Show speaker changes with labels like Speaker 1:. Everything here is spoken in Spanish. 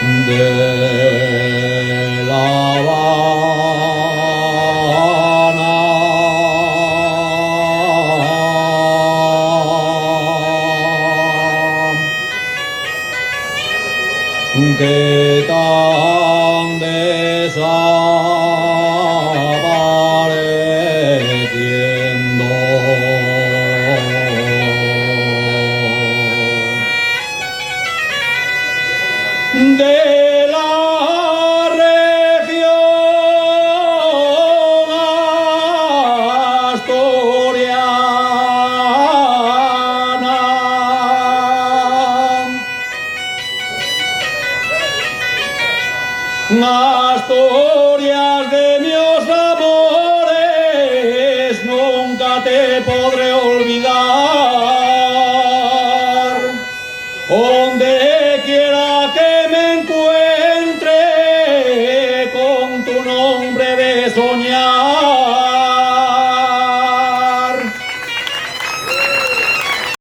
Speaker 1: de La Habana. Que tan desapareciendo de la región asturiana. Asturias de mis amores, nunca te podré olvidar. Donde quiera que me encuentre, con tu nombre de soñar.